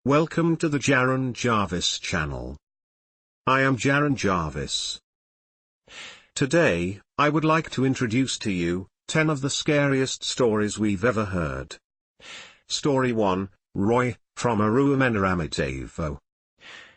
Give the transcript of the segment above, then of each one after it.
Welcome to the Jaren Jarvis channel. I am Jaren Jarvis. Today, I would like to introduce to you 10 of the scariest stories we've ever heard. Story 1, Roy, from Aruamenaramitevo.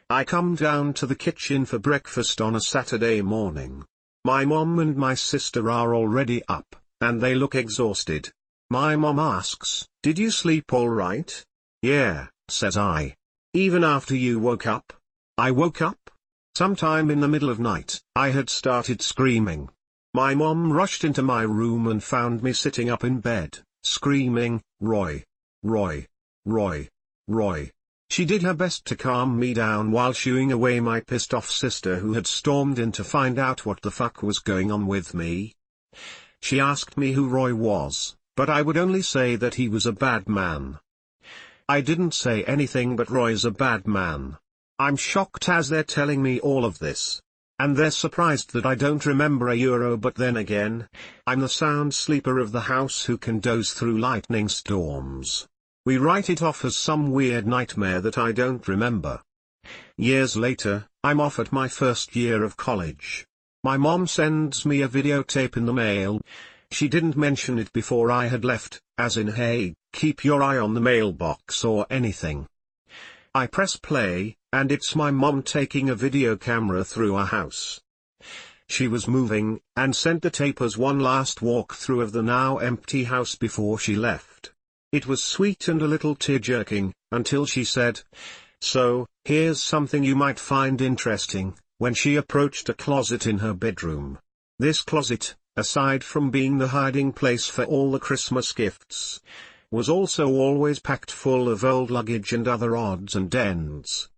I come down to the kitchen for breakfast on a Saturday morning. My mom and my sister are already up, and they look exhausted. My mom asks, "Did you sleep all right?" "Yeah," says I. "Even after you woke up?" I woke up. Sometime in the middle of night, I had started screaming. My mom rushed into my room and found me sitting up in bed, screaming, "Roy! Roy! Roy! Roy!" She did her best to calm me down while shooing away my pissed-off sister who had stormed in to find out what the fuck was going on with me. She asked me who Roy was, but I would only say that he was a bad man. I didn't say anything but Roy's a bad man. I'm shocked as they're telling me all of this. And they're surprised that I don't remember a euro, but then again, I'm the sound sleeper of the house who can doze through lightning storms. We write it off as some weird nightmare that I don't remember. Years later, I'm off at my first year of college. My mom sends me a videotape in the mail. She didn't mention it before I had left, as in hey, keep your eye on the mailbox or anything. I press play, and it's my mom taking a video camera through our house. She was moving, and sent the tape as one last walkthrough of the now empty house before she left. It was sweet and a little tear-jerking, until she said, "So, here's something you might find interesting," when she approached a closet in her bedroom. This closet, aside from being the hiding place for all the Christmas gifts, was also always packed full of old luggage and other odds and ends.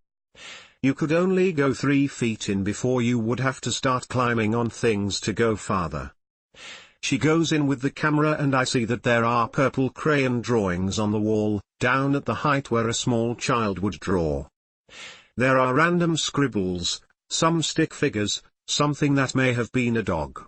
You could only go 3 feet in before you would have to start climbing on things to go farther. She goes in with the camera and I see that there are purple crayon drawings on the wall, down at the height where a small child would draw. There are random scribbles, some stick figures, something that may have been a dog.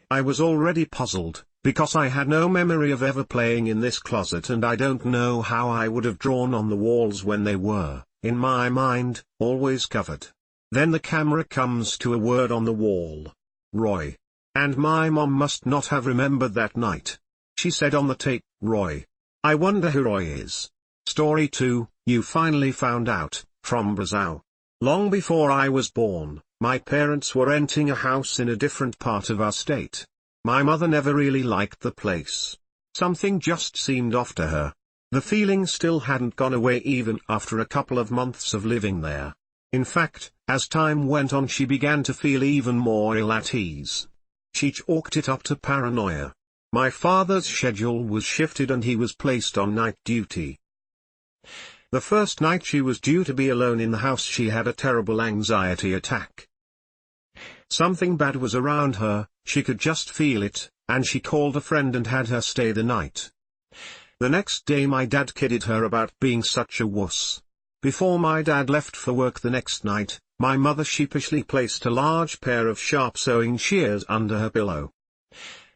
I was already puzzled, because I had no memory of ever playing in this closet and I don't know how I would have drawn on the walls when they were, in my mind, always covered. Then the camera comes to a word on the wall. Roy. And my mom must not have remembered that night. She said on the tape, "Roy. I wonder who Roy is." Story 2, You Finally Found Out, from Brazil. Long before I was born, my parents were renting a house in a different part of our state. My mother never really liked the place. Something just seemed off to her. The feeling still hadn't gone away even after a couple of months of living there. In fact, as time went on she began to feel even more ill at ease. She chalked it up to paranoia. My father's schedule was shifted and he was placed on night duty. The first night she was due to be alone in the house she had a terrible anxiety attack. Something bad was around her, she could just feel it, and she called a friend and had her stay the night. The next day my dad kidded her about being such a wuss. Before my dad left for work the next night, my mother sheepishly placed a large pair of sharp sewing shears under her pillow.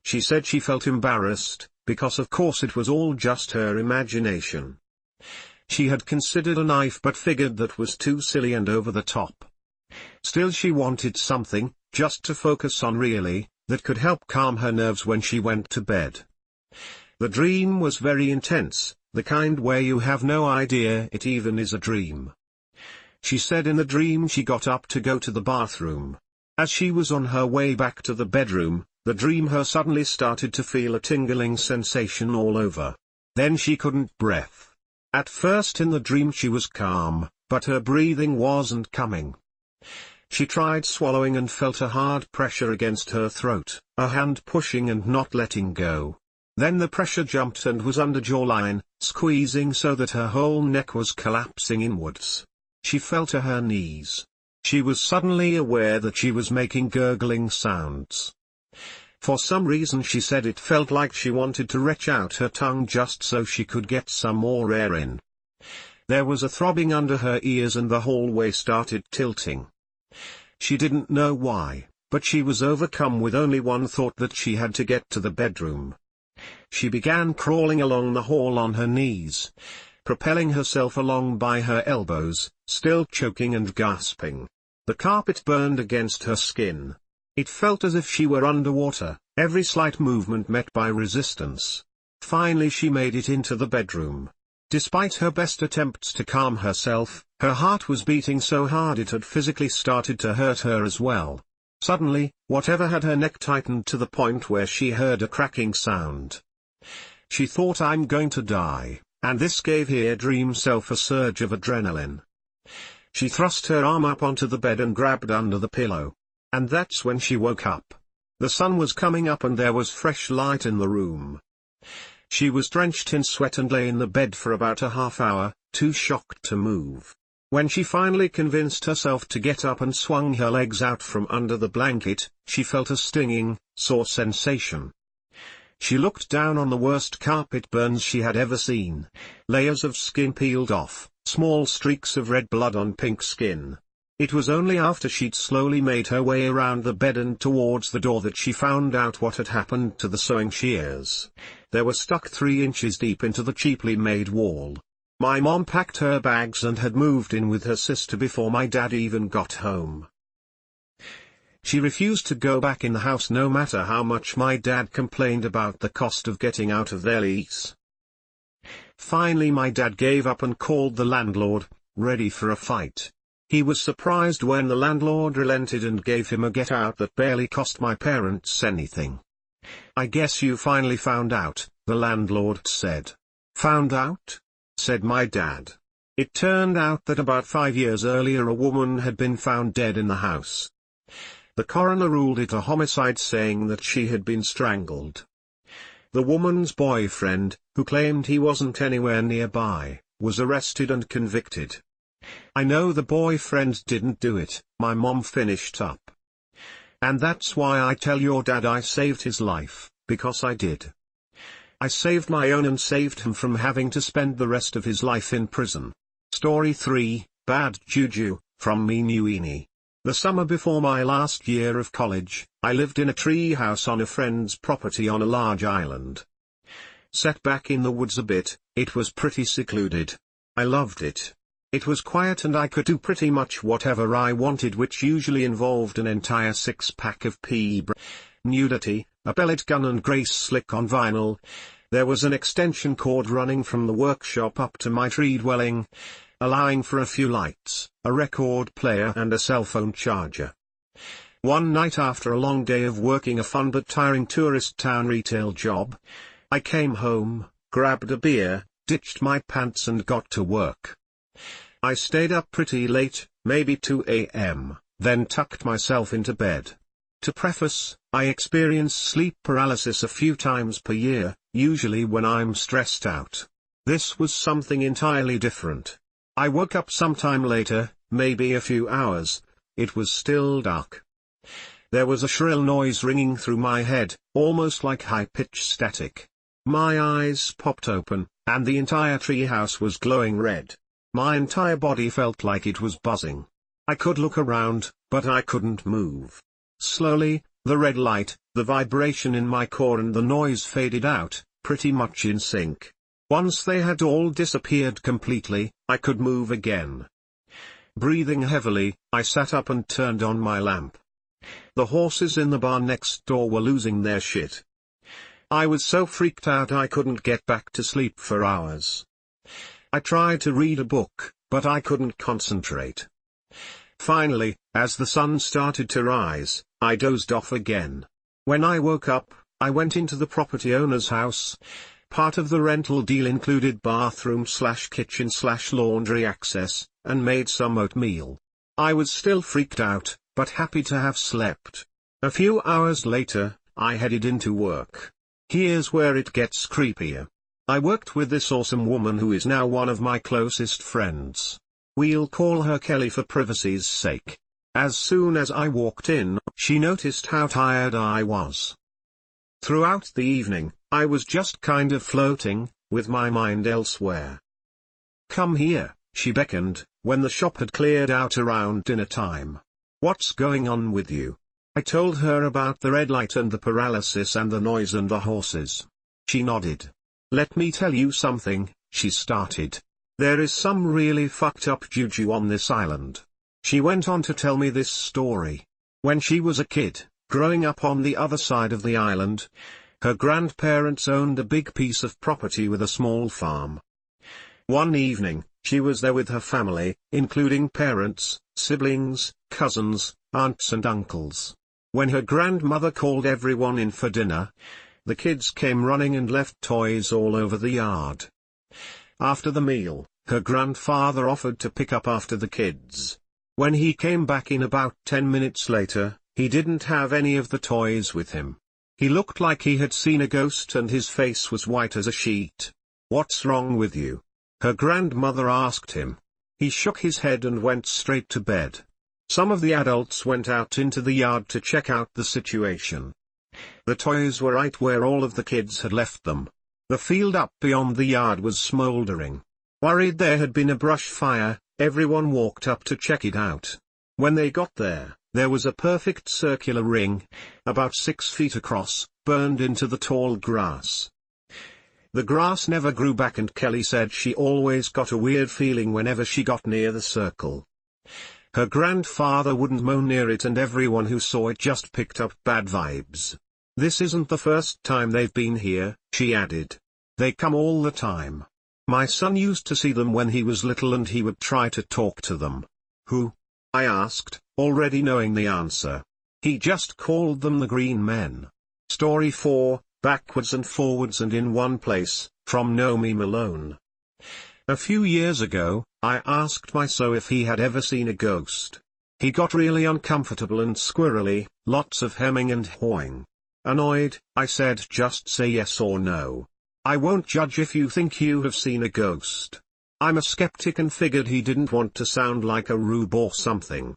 She said she felt embarrassed, because of course it was all just her imagination. She had considered a knife but figured that was too silly and over the top. Still she wanted something, just to focus on really, that could help calm her nerves when she went to bed. The dream was very intense, the kind where you have no idea it even is a dream. She said in the dream she got up to go to the bathroom. As she was on her way back to the bedroom, the dream her suddenly started to feel a tingling sensation all over. Then she couldn't breathe. At first in the dream she was calm, but her breathing wasn't coming. She tried swallowing and felt a hard pressure against her throat, a hand pushing and not letting go. Then the pressure jumped and was under jawline, squeezing so that her whole neck was collapsing inwards. She fell to her knees. She was suddenly aware that she was making gurgling sounds. For some reason she said it felt like she wanted to retch out her tongue just so she could get some more air in. There was a throbbing under her ears and the hallway started tilting. She didn't know why, but she was overcome with only one thought, that she had to get to the bedroom. She began crawling along the hall on her knees. propelling herself along by her elbows, still choking and gasping. The carpet burned against her skin. It felt as if she were underwater, every slight movement met by resistance. Finally she made it into the bedroom. Despite her best attempts to calm herself, her heart was beating so hard it had physically started to hurt her as well. Suddenly, whatever had her neck tightened to the point where she heard a cracking sound. She thought, I'm going to die, and this gave her dream self a surge of adrenaline. She thrust her arm up onto the bed and grabbed under the pillow. And that's when she woke up. The sun was coming up and there was fresh light in the room. She was drenched in sweat and lay in the bed for about a half hour, too shocked to move. When she finally convinced herself to get up and swung her legs out from under the blanket, she felt a stinging, sore sensation. She looked down on the worst carpet burns she had ever seen. Layers of skin peeled off, small streaks of red blood on pink skin. It was only after she'd slowly made her way around the bed and towards the door that she found out what had happened to the sewing shears. They were stuck 3 inches deep into the cheaply made wall. My mom packed her bags and had moved in with her sister before my dad even got home. She refused to go back in the house no matter how much my dad complained about the cost of getting out of their lease. Finally my dad gave up and called the landlord, ready for a fight. He was surprised when the landlord relented and gave him a get-out that barely cost my parents anything. I guess you finally found out, the landlord said. Found out? Said my dad. It turned out that about 5 years earlier a woman had been found dead in the house. The coroner ruled it a homicide, saying that she had been strangled. The woman's boyfriend, who claimed he wasn't anywhere nearby, was arrested and convicted. I know the boyfriend didn't do it, my mom finished up. And that's why I tell your dad I saved his life, because I did. I saved my own and saved him from having to spend the rest of his life in prison. Story 3, Bad Juju, from me Newini. The summer before my last year of college, I lived in a tree house on a friend's property on a large island. Set back in the woods a bit, it was pretty secluded. I loved it. It was quiet and I could do pretty much whatever I wanted, which usually involved an entire 6-pack of nudity, a pellet gun and Grace Slick on vinyl. There was an extension cord running from the workshop up to my tree dwelling, allowing for a few lights, a record player and a cell phone charger. One night after a long day of working a fun but tiring tourist town retail job, I came home, grabbed a beer, ditched my pants and got to work. I stayed up pretty late, maybe 2 a.m., then tucked myself into bed. To preface, I experience sleep paralysis a few times per year, usually when I'm stressed out. This was something entirely different. I woke up sometime later, maybe a few hours. It was still dark. There was a shrill noise ringing through my head, almost like high-pitched static. My eyes popped open, and the entire treehouse was glowing red. My entire body felt like it was buzzing. I could look around, but I couldn't move. Slowly, the red light, the vibration in my core and the noise faded out, pretty much in sync. Once they had all disappeared completely, I could move again. Breathing heavily, I sat up and turned on my lamp. The horses in the barn next door were losing their shit. I was so freaked out I couldn't get back to sleep for hours. I tried to read a book, but I couldn't concentrate. Finally, as the sun started to rise, I dozed off again. When I woke up, I went into the property owner's house. Part of the rental deal included bathroom/kitchen/laundry access, and made some oatmeal. I was still freaked out, but happy to have slept. A few hours later, I headed into work. Here's where it gets creepier. I worked with this awesome woman who is now one of my closest friends. We'll call her Kelly for privacy's sake. As soon as I walked in, she noticed how tired I was. Throughout the evening, I was just kind of floating, with my mind elsewhere. "Come here," she beckoned, when the shop had cleared out around dinner time. "What's going on with you?" I told her about the red light and the paralysis and the noise and the horses. She nodded. "Let me tell you something," she started. There is some really fucked up juju on this island. She went on to tell me this story. When she was a kid, growing up on the other side of the island, her grandparents owned a big piece of property with a small farm. One evening, she was there with her family, including parents, siblings, cousins, aunts and uncles. When her grandmother called everyone in for dinner, the kids came running and left toys all over the yard. After the meal, her grandfather offered to pick up after the kids. When he came back in about 10 minutes later, he didn't have any of the toys with him. He looked like he had seen a ghost and his face was white as a sheet. "What's wrong with you?" her grandmother asked him. He shook his head and went straight to bed. Some of the adults went out into the yard to check out the situation. The toys were right where all of the kids had left them. The field up beyond the yard was smoldering. Worried there had been a brush fire, everyone walked up to check it out. When they got there, there was a perfect circular ring, about 6 feet across, burned into the tall grass. The grass never grew back and Kelly said she always got a weird feeling whenever she got near the circle. Her grandfather wouldn't mow near it and everyone who saw it just picked up bad vibes. "This isn't the first time they've been here," she added. "They come all the time. My son used to see them when he was little and he would try to talk to them." "Who?" I asked, already knowing the answer. "He just called them the Green Men." Story 4, Backwards and Forwards and in One Place, from Nomi Malone. A few years ago, I asked my son if he had ever seen a ghost. He got really uncomfortable and squirrely, lots of hemming and hawing. Annoyed, I said, "Just say yes or no. I won't judge if you think you have seen a ghost." I'm a skeptic and figured he didn't want to sound like a rube or something.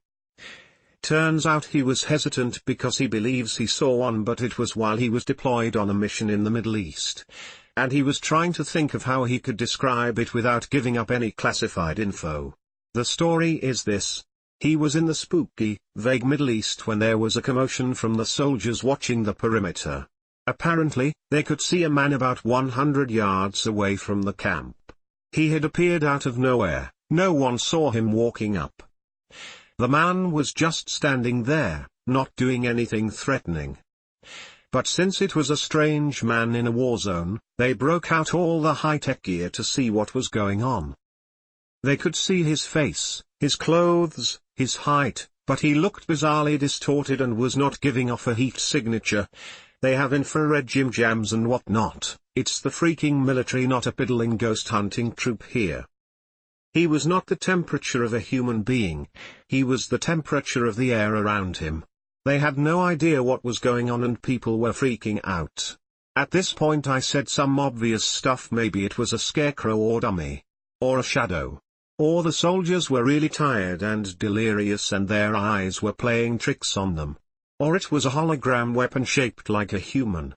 Turns out he was hesitant because he believes he saw one, but it was while he was deployed on a mission in the Middle East. And he was trying to think of how he could describe it without giving up any classified info. The story is this. He was in the spooky, vague Middle East when there was a commotion from the soldiers watching the perimeter. Apparently, they could see a man about 100 yards away from the camp. He had appeared out of nowhere, no one saw him walking up. The man was just standing there, not doing anything threatening. But since it was a strange man in a war zone, they broke out all the high-tech gear to see what was going on. They could see his face, his clothes, his height, but he looked bizarrely distorted and was not giving off a heat signature. They have infrared jim jams and whatnot. It's the freaking military, not a piddling ghost hunting troop here. He was not the temperature of a human being, he was the temperature of the air around him. They had no idea what was going on and people were freaking out. At this point I said some obvious stuff, maybe it was a scarecrow or dummy. Or a shadow. Or the soldiers were really tired and delirious and their eyes were playing tricks on them. Or it was a hologram weapon shaped like a human.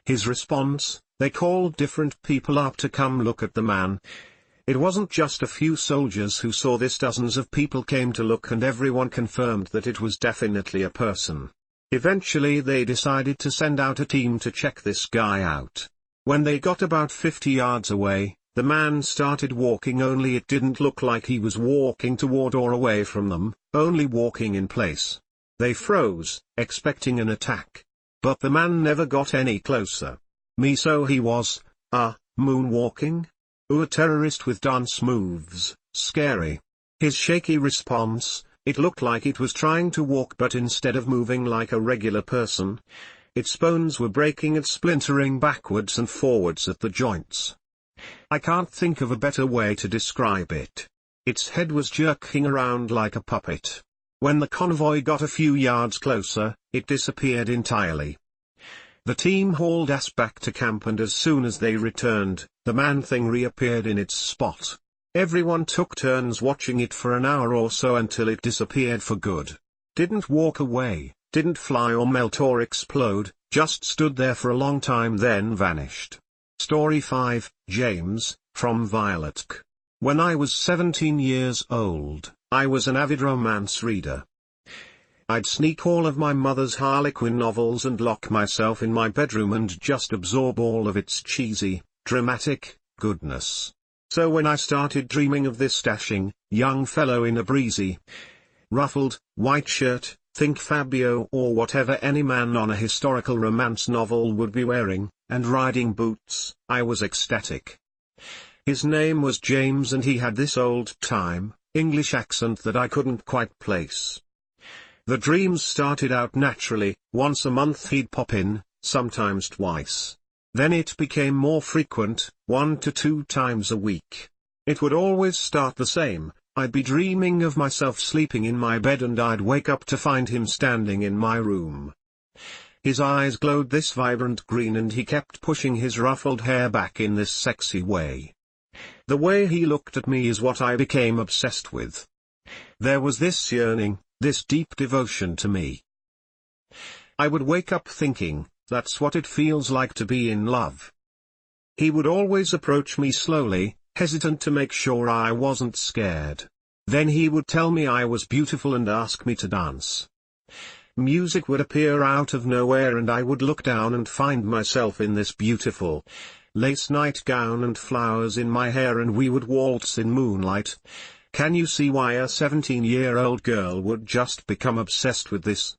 His response, they called different people up to come look at the man. It wasn't just a few soldiers who saw this, dozens of people came to look and everyone confirmed that it was definitely a person. Eventually they decided to send out a team to check this guy out. When they got about 50 yards away, the man started walking, only it didn't look like he was walking toward or away from them, only walking in place. They froze, expecting an attack. But the man never got any closer. So he was, moonwalking? A terrorist with dance moves, scary. His shaky response, it looked like it was trying to walk, but instead of moving like a regular person, its bones were breaking and splintering backwards and forwards at the joints. I can't think of a better way to describe it. Its head was jerking around like a puppet. When the convoy got a few yards closer, it disappeared entirely. The team hauled ass back to camp, and as soon as they returned, the man-thing reappeared in its spot. Everyone took turns watching it for an hour or so until it disappeared for good. Didn't walk away, didn't fly or melt or explode, just stood there for a long time then vanished. Story 5, James, from Violet. When I was 17 years old, I was an avid romance reader. I'd sneak all of my mother's Harlequin novels and lock myself in my bedroom and just absorb all of its cheesy, dramatic goodness. So when I started dreaming of this dashing, young fellow in a breezy, ruffled, white shirt, think Fabio or whatever any man on a historical romance novel would be wearing, and riding boots, I was ecstatic. His name was James and he had this old-time, English accent that I couldn't quite place. The dreams started out naturally, once a month he'd pop in, sometimes twice. Then it became more frequent, 1 to 2 times a week. It would always start the same. I'd be dreaming of myself sleeping in my bed and I'd wake up to find him standing in my room. His eyes glowed this vibrant green and he kept pushing his ruffled hair back in this sexy way. The way he looked at me is what I became obsessed with. There was this yearning, this deep devotion to me. I would wake up thinking, that's what it feels like to be in love. He would always approach me slowly, hesitant to make sure I wasn't scared. Then he would tell me I was beautiful and ask me to dance. Music would appear out of nowhere and I would look down and find myself in this beautiful lace nightgown and flowers in my hair and we would waltz in moonlight. Can you see why a 17-year-old girl would just become obsessed with this?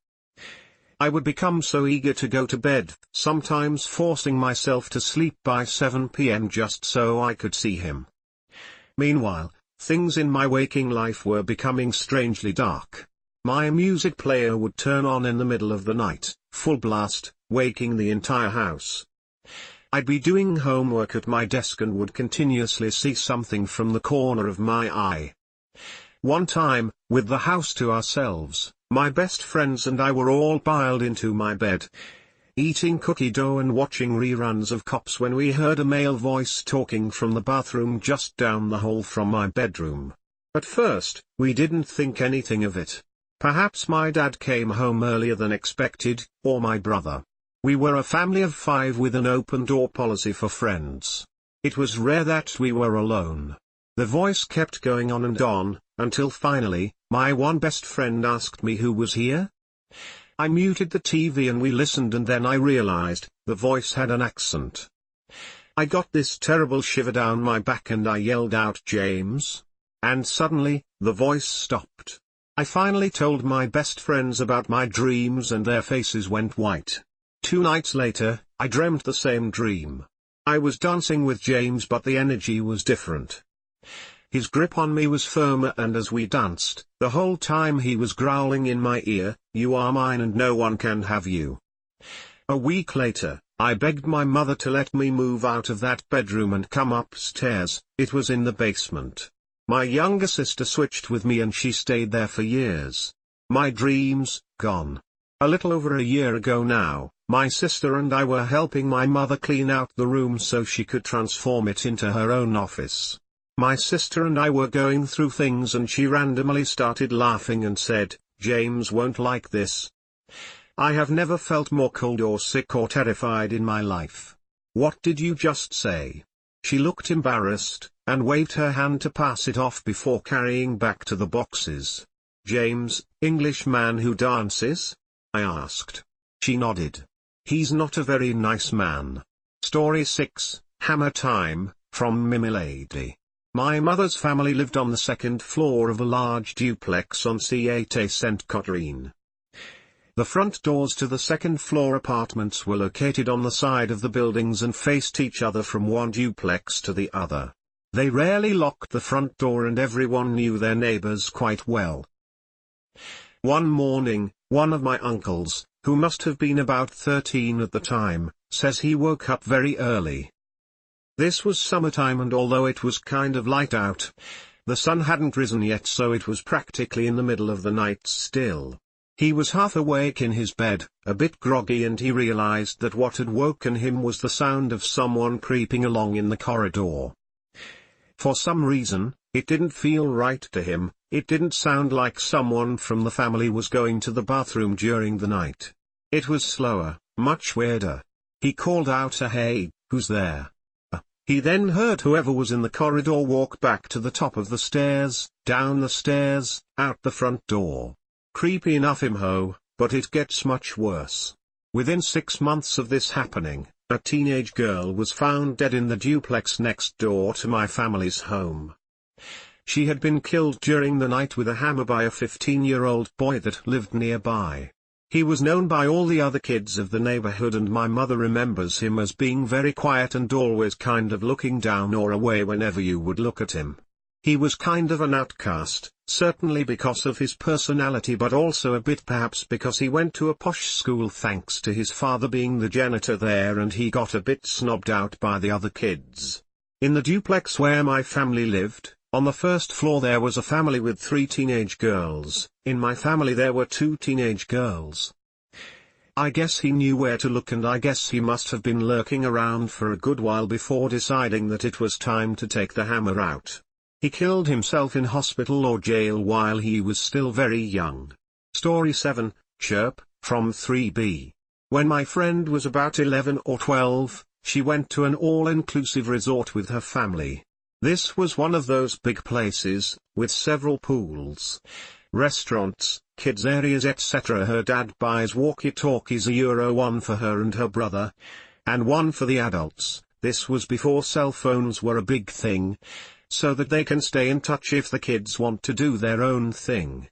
I would become so eager to go to bed, sometimes forcing myself to sleep by 7 p.m. just so I could see him. Meanwhile, things in my waking life were becoming strangely dark. My music player would turn on in the middle of the night, full blast, waking the entire house. I'd be doing homework at my desk and would continuously see something from the corner of my eye. One time, with the house to ourselves, my best friends and I were all piled into my bed, eating cookie dough and watching reruns of Cops when we heard a male voice talking from the bathroom just down the hall from my bedroom. At first, we didn't think anything of it. Perhaps my dad came home earlier than expected, or my brother. We were a family of 5 with an open-door policy for friends. It was rare that we were alone. The voice kept going on and on, until finally, my one best friend asked me who was here. I muted the TV and we listened and then I realized, the voice had an accent. I got this terrible shiver down my back and I yelled out James. And suddenly, the voice stopped. I finally told my best friends about my dreams and their faces went white. 2 nights later, I dreamt the same dream. I was dancing with James but the energy was different. His grip on me was firmer and as we danced, the whole time he was growling in my ear, "You are mine and no one can have you." A week later, I begged my mother to let me move out of that bedroom and come upstairs. It was in the basement. My younger sister switched with me and she stayed there for years. My dreams, gone. A little over a year ago now, my sister and I were helping my mother clean out the room so she could transform it into her own office. My sister and I were going through things and she randomly started laughing and said, "James won't like this." I have never felt more cold or sick or terrified in my life. "What did you just say?" She looked embarrassed, and waved her hand to pass it off before carrying back to the boxes. "James, English man who dances?" I asked. She nodded. "He's not a very nice man." Story 6, Hammer Time, from Mimilady. My mother's family lived on the 2nd floor of a large duplex on C8 St. Catherine. The front doors to the 2nd floor apartments were located on the side of the buildings and faced each other from one duplex to the other. They rarely locked the front door and everyone knew their neighbors quite well. One morning, one of my uncles, who must have been about 13 at the time, says he woke up very early. This was summertime and although it was kind of light out, the sun hadn't risen yet so it was practically in the middle of the night still. He was half awake in his bed, a bit groggy and he realized that what had woken him was the sound of someone creeping along in the corridor. For some reason, it didn't feel right to him, it didn't sound like someone from the family was going to the bathroom during the night. It was slower, much weirder. He called out, "Hey, who's there?" He then heard whoever was in the corridor walk back to the top of the stairs, down the stairs, out the front door. Creepy enough, but it gets much worse. Within 6 months of this happening, A teenage girl was found dead in the duplex next door to my family's home. She had been killed during the night with a hammer by a 15-year-old boy that lived nearby. He was known by all the other kids of the neighborhood, and my mother remembers him as being very quiet and always kind of looking down or away whenever you would look at him. He was kind of an outcast, certainly because of his personality, but also a bit perhaps because he went to a posh school thanks to his father being the janitor there, and he got a bit snobbed out by the other kids. In the duplex where my family lived, on the first floor there was a family with 3 teenage girls. In my family there were 2 teenage girls. I guess he knew where to look, and I guess he must have been lurking around for a good while before deciding that it was time to take the hammer out. He killed himself in hospital or jail while he was still very young. Story 7, Chirp, from 3B. When my friend was about 11 or 12, she went to an all-inclusive resort with her family. This was one of those big places, with several pools, restaurants, kids areas etc. Her dad buys walkie-talkies, one for her and her brother, and one for the adults. This was before cell phones were a big thing, so that they can stay in touch if the kids want to do their own thing.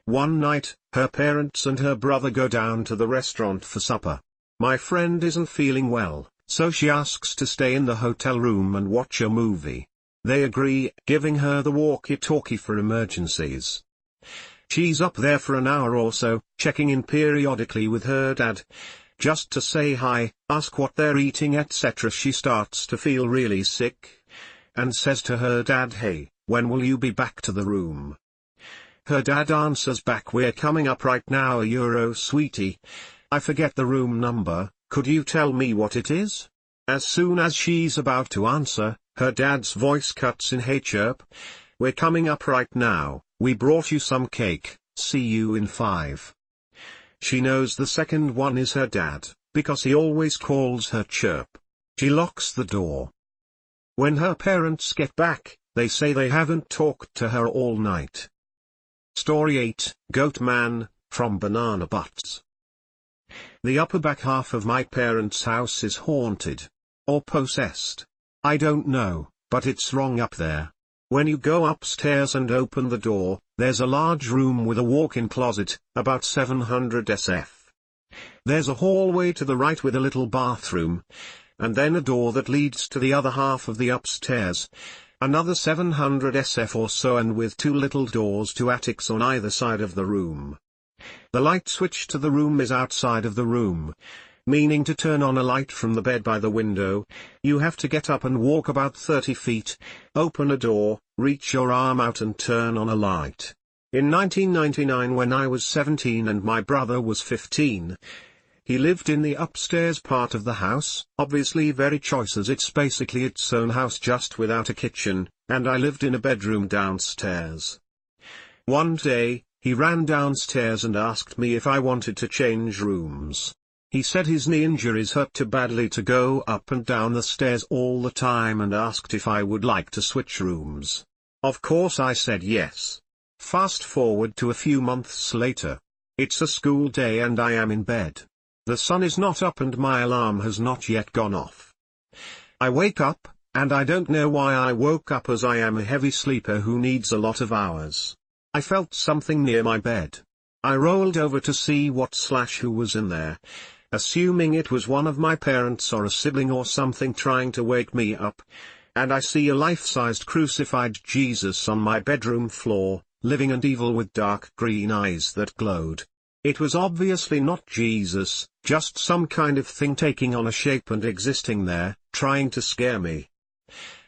One night, her parents and her brother go down to the restaurant for supper. My friend isn't feeling well, so she asks to stay in the hotel room and watch a movie. They agree, giving her the walkie-talkie for emergencies. She's up there for an hour or so, checking in periodically with her dad, just to say hi, ask what they're eating etc. She starts to feel really sick, and says to her dad, "Hey, when will you be back to the room?" Her dad answers back, "We're coming up right now, sweetie. I forget the room number, could you tell me what it is?" As soon as she's about to answer, her dad's voice cuts in, "Hey Chirp, we're coming up right now, we brought you some cake, see you in 5. She knows the second one is her dad, because he always calls her Chirp. She locks the door. When her parents get back, they say they haven't talked to her all night. Story 8, Goat Man, from Banana Butts. The upper back half of my parents' house is haunted. Or possessed. I don't know, but it's wrong up there. When you go upstairs and open the door, there's a large room with a walk-in closet, about 700 SF. There's a hallway to the right with a little bathroom, and then a door that leads to the other half of the upstairs, another 700 SF or so, and with 2 little doors to attics on either side of the room. The light switch to the room is outside of the room, meaning to turn on a light from the bed by the window, you have to get up and walk about 30 feet, open a door, reach your arm out and turn on a light. In 1999, when I was 17 and my brother was 15, he lived in the upstairs part of the house, obviously very choice as it's basically its own house just without a kitchen, and I lived in a bedroom downstairs. One day, he ran downstairs and asked me if I wanted to change rooms. He said his knee injuries hurt too badly to go up and down the stairs all the time and asked if I would like to switch rooms. Of course I said yes. Fast forward to a few months later. It's a school day and I am in bed. The sun is not up and my alarm has not yet gone off. I wake up, and I don't know why I woke up, as I am a heavy sleeper who needs a lot of hours. I felt something near my bed. I rolled over to see who was in there, assuming it was one of my parents or a sibling or something trying to wake me up, and I see a life-sized crucified Jesus on my bedroom floor, living and evil with dark green eyes that glowed. It was obviously not Jesus, just some kind of thing taking on a shape and existing there, trying to scare me.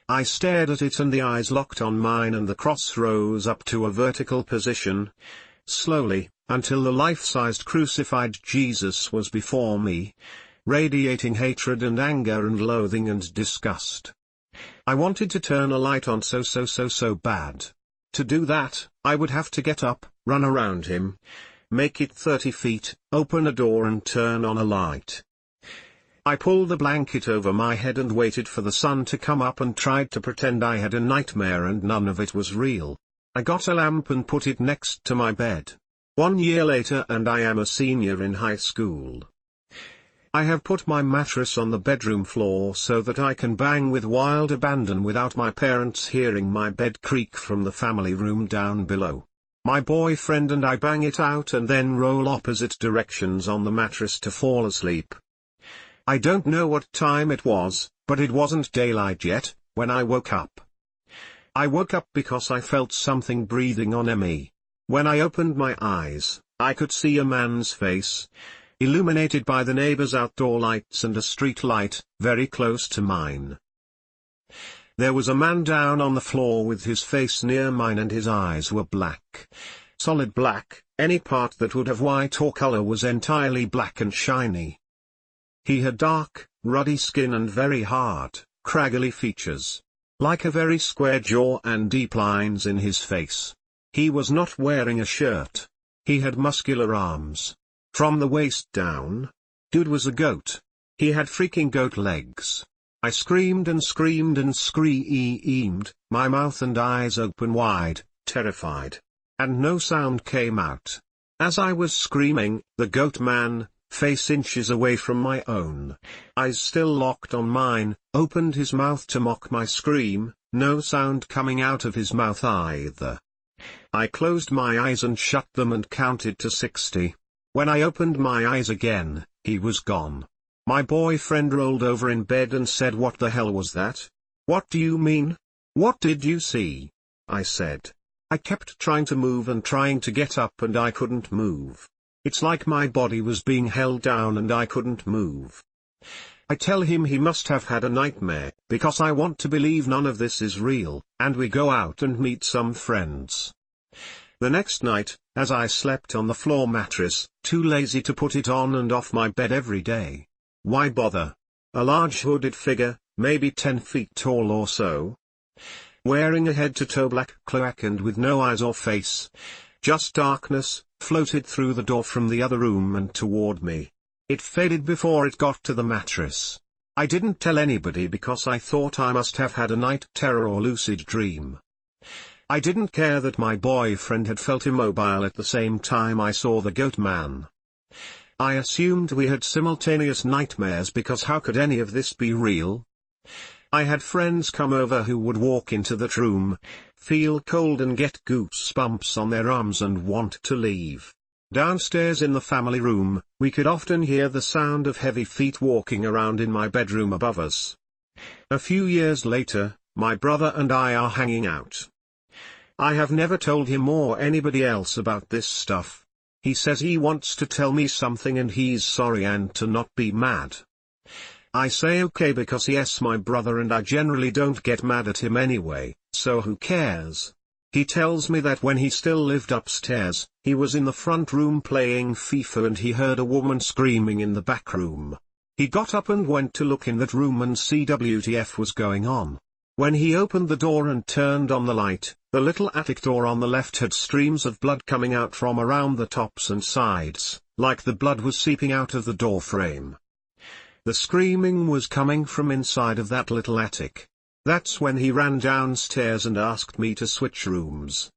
I stared at it and the eyes locked on mine and the cross rose up to a vertical position, slowly, until the life-sized crucified Jesus was before me, radiating hatred and anger and loathing and disgust. I wanted to turn a light on so bad. To do that, I would have to get up, run around him, make it 30 feet, open a door and turn on a light. I pulled the blanket over my head and waited for the sun to come up and tried to pretend I had a nightmare and none of it was real. I got a lamp and put it next to my bed. 1 year later and I am a senior in high school. I have put my mattress on the bedroom floor so that I can bang with wild abandon without my parents hearing my bed creak from the family room down below. My boyfriend and I bang it out and then roll opposite directions on the mattress to fall asleep. I don't know what time it was, but it wasn't daylight yet, when I woke up. I woke up because I felt something breathing on me. When I opened my eyes, I could see a man's face, illuminated by the neighbor's outdoor lights and a street light, very close to mine. There was a man down on the floor with his face near mine and his eyes were black. Solid black, any part that would have white or color was entirely black and shiny. He had dark, ruddy skin and very hard, craggly features. Like a very square jaw and deep lines in his face. He was not wearing a shirt. He had muscular arms. From the waist down. Dude was a goat. He had freaking goat legs. I screamed and screamed and screamed, my mouth and eyes open wide, terrified. And no sound came out. As I was screaming, the goat man, face inches away from my own, eyes still locked on mine, opened his mouth to mock my scream, no sound coming out of his mouth either. I closed my eyes and shut them and counted to 60. When I opened my eyes again, he was gone. My boyfriend rolled over in bed and said, "What the hell was that? What do you mean? What did you see?" I said. I kept trying to move and trying to get up and I couldn't move. It's like my body was being held down and I couldn't move. I tell him he must have had a nightmare, because I want to believe none of this is real, and we go out and meet some friends. The next night, as I slept on the floor mattress, too lazy to put it on and off my bed every day. Why bother? A large hooded figure, maybe 10 feet tall or so, wearing a head-to-toe black cloak and with no eyes or face, just darkness, floated through the door from the other room and toward me. It faded before it got to the mattress. I didn't tell anybody because I thought I must have had a night terror or lucid dream. I didn't care that my boyfriend had felt immobile at the same time I saw the goat man. I assumed we had simultaneous nightmares because how could any of this be real? I had friends come over who would walk into that room, feel cold and get goosebumps on their arms and want to leave. Downstairs in the family room, we could often hear the sound of heavy feet walking around in my bedroom above us. A few years later, my brother and I are hanging out. I have never told him or anybody else about this stuff. He says he wants to tell me something and he's sorry and to not be mad. I say okay because yes, my brother and I generally don't get mad at him anyway, so who cares? He tells me that when he still lived upstairs, he was in the front room playing FIFA and he heard a woman screaming in the back room. He got up and went to look in that room and see WTF was going on. When he opened the door and turned on the light, the little attic door on the left had streams of blood coming out from around the tops and sides, like the blood was seeping out of the door frame. The screaming was coming from inside of that little attic. That's when he ran downstairs and asked me to switch rooms.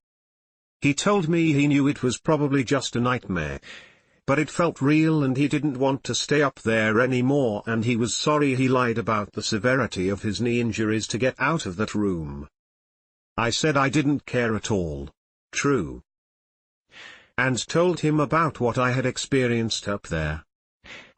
He told me he knew it was probably just a nightmare, but it felt real and he didn't want to stay up there anymore and he was sorry he lied about the severity of his knee injuries to get out of that room. I said I didn't care at all. True. And told him about what I had experienced up there.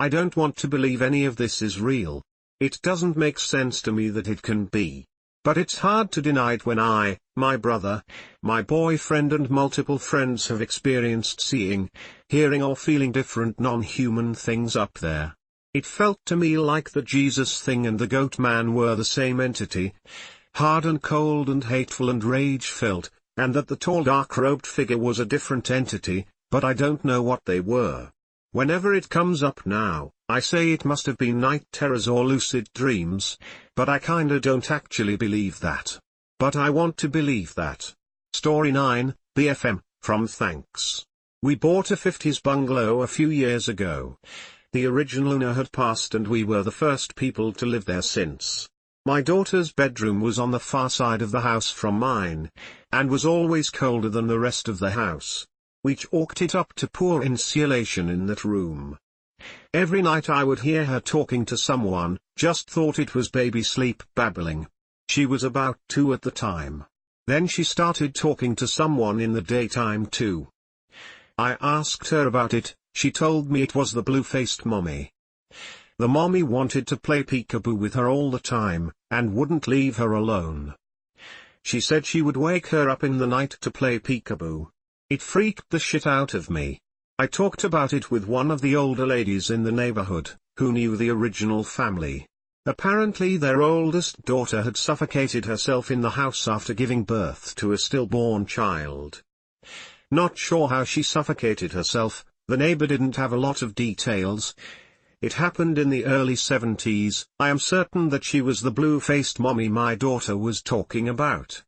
I don't want to believe any of this is real. It doesn't make sense to me that it can be. But it's hard to deny it when I, my brother, my boyfriend and multiple friends have experienced seeing, hearing or feeling different non-human things up there. It felt to me like the Jesus thing and the goat man were the same entity, hard and cold and hateful and rage-filled, and that the tall dark-robed figure was a different entity, but I don't know what they were. Whenever it comes up now, I say it must have been night terrors or lucid dreams, but I kinda don't actually believe that. But I want to believe that. Story 9, BFM, from Thanks. We bought a 50s bungalow a few years ago. The original owner had passed and we were the first people to live there since. My daughter's bedroom was on the far side of the house from mine, and was always colder than the rest of the house. We chalked it up to poor insulation in that room. Every night I would hear her talking to someone, just thought it was baby sleep babbling. She was about 2 at the time. Then she started talking to someone in the daytime too. I asked her about it, she told me it was the blue-faced mommy. The mommy wanted to play peekaboo with her all the time, and wouldn't leave her alone. She said she would wake her up in the night to play peekaboo. It freaked the shit out of me. I talked about it with one of the older ladies in the neighborhood, who knew the original family. Apparently their oldest daughter had suffocated herself in the house after giving birth to a stillborn child. Not sure how she suffocated herself, the neighbor didn't have a lot of details. It happened in the early 70s, I am certain that she was the blue-faced mommy my daughter was talking about.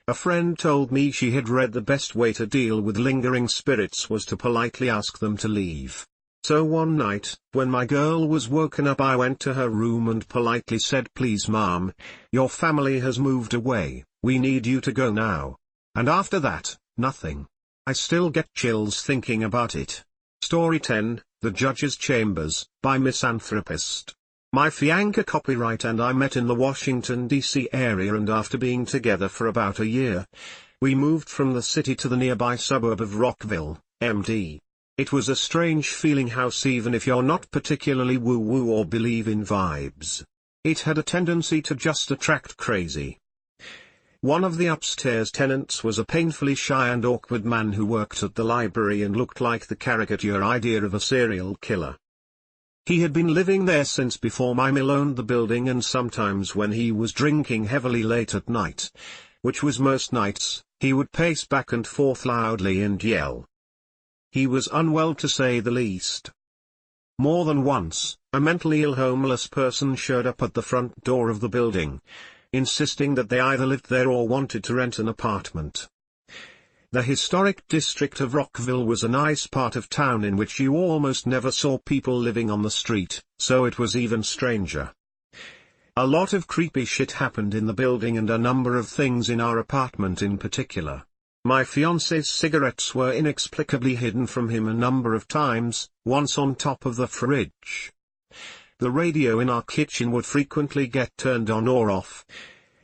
A friend told me she had read the best way to deal with lingering spirits was to politely ask them to leave. So one night, when my girl was woken up, I went to her room and politely said, "Please mom, your family has moved away, we need you to go now." And after that, nothing. I still get chills thinking about it. Story 10, The Judge's Chambers, by Misanthropist. My fiancé copyright and I met in the Washington, D.C. area, and after being together for about a year, we moved from the city to the nearby suburb of Rockville, MD. It was a strange feeling house even if you're not particularly woo-woo or believe in vibes. It had a tendency to just attract crazy. One of the upstairs tenants was a painfully shy and awkward man who worked at the library and looked like the caricature idea of a serial killer. He had been living there since before my mill owned the building, and sometimes when he was drinking heavily late at night, which was most nights, he would pace back and forth loudly and yell. He was unwell to say the least. More than once, a mentally ill homeless person showed up at the front door of the building, insisting that they either lived there or wanted to rent an apartment. The historic district of Rockville was a nice part of town in which you almost never saw people living on the street, so it was even stranger. A lot of creepy shit happened in the building and a number of things in our apartment in particular. My fiancé's cigarettes were inexplicably hidden from him a number of times, once on top of the fridge. The radio in our kitchen would frequently get turned on or off,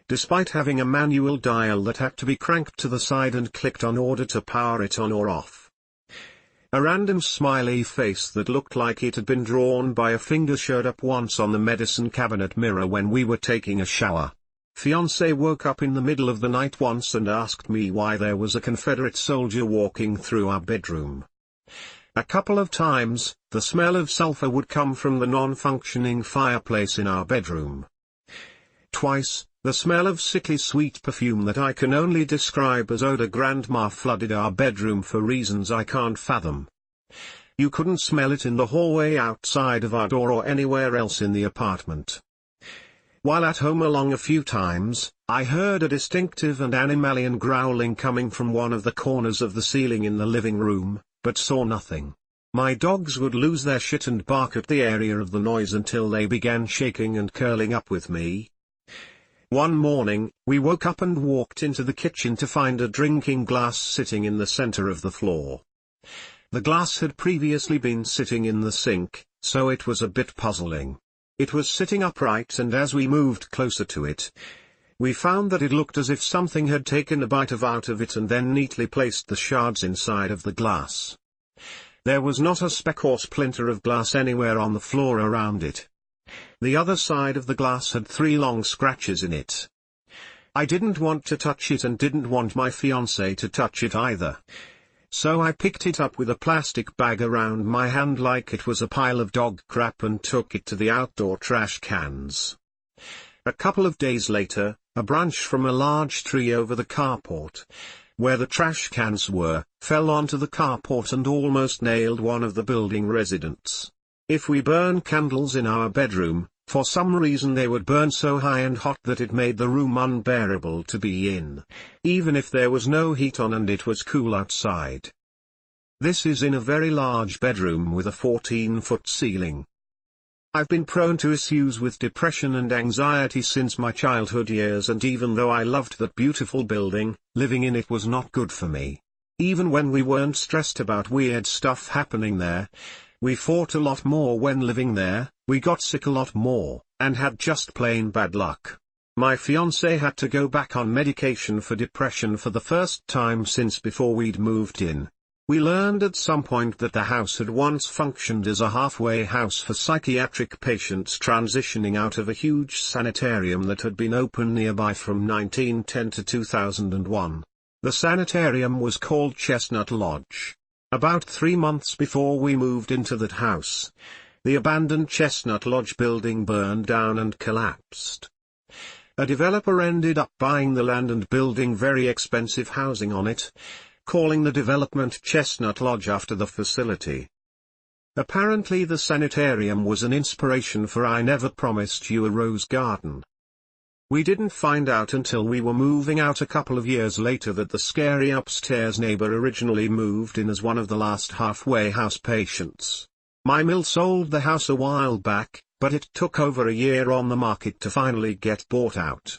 despite having a manual dial that had to be cranked to the side and clicked on order to power it on or off. A random smiley face that looked like it had been drawn by a finger showed up once on the medicine cabinet mirror when we were taking a shower. Fiancé woke up in the middle of the night once and asked me why there was a Confederate soldier walking through our bedroom. A couple of times, the smell of sulfur would come from the non-functioning fireplace in our bedroom. Twice, the smell of sickly sweet perfume that I can only describe as eau de grandma flooded our bedroom for reasons I can't fathom. You couldn't smell it in the hallway outside of our door or anywhere else in the apartment. While at home along a few times, I heard a distinctive and animalian growling coming from one of the corners of the ceiling in the living room, but saw nothing. My dogs would lose their shit and bark at the area of the noise until they began shaking and curling up with me. One morning, we woke up and walked into the kitchen to find a drinking glass sitting in the center of the floor. The glass had previously been sitting in the sink, so it was a bit puzzling. It was sitting upright, and as we moved closer to it, we found that it looked as if something had taken a bite out of it and then neatly placed the shards inside of the glass. There was not a speck or splinter of glass anywhere on the floor around it. The other side of the glass had 3 long scratches in it. I didn't want to touch it and didn't want my fiancé to touch it either. So I picked it up with a plastic bag around my hand like it was a pile of dog crap and took it to the outdoor trash cans. A couple of days later, a branch from a large tree over the carport, where the trash cans were, fell onto the carport and almost nailed one of the building residents. If we burn candles in our bedroom, for some reason they would burn so high and hot that it made the room unbearable to be in, even if there was no heat on and it was cool outside. This is in a very large bedroom with a 14-foot ceiling. I've been prone to issues with depression and anxiety since my childhood years, and even though I loved that beautiful building, living in it was not good for me. Even when we weren't stressed about weird stuff happening there, We fought a lot more when living there, we got sick a lot more, and had just plain bad luck. My fiancé had to go back on medication for depression for the first time since before we'd moved in. We learned at some point that the house had once functioned as a halfway house for psychiatric patients transitioning out of a huge sanitarium that had been open nearby from 1910 to 2001. The sanitarium was called Chestnut Lodge. About 3 months before we moved into that house, the abandoned Chestnut Lodge building burned down and collapsed. A developer ended up buying the land and building very expensive housing on it, calling the development Chestnut Lodge after the facility. Apparently the sanitarium was an inspiration for I Never Promised You a Rose Garden. We didn't find out until we were moving out a couple of years later that the scary upstairs neighbor originally moved in as one of the last halfway house patients. My mill sold the house a while back, but it took over a year on the market to finally get bought out.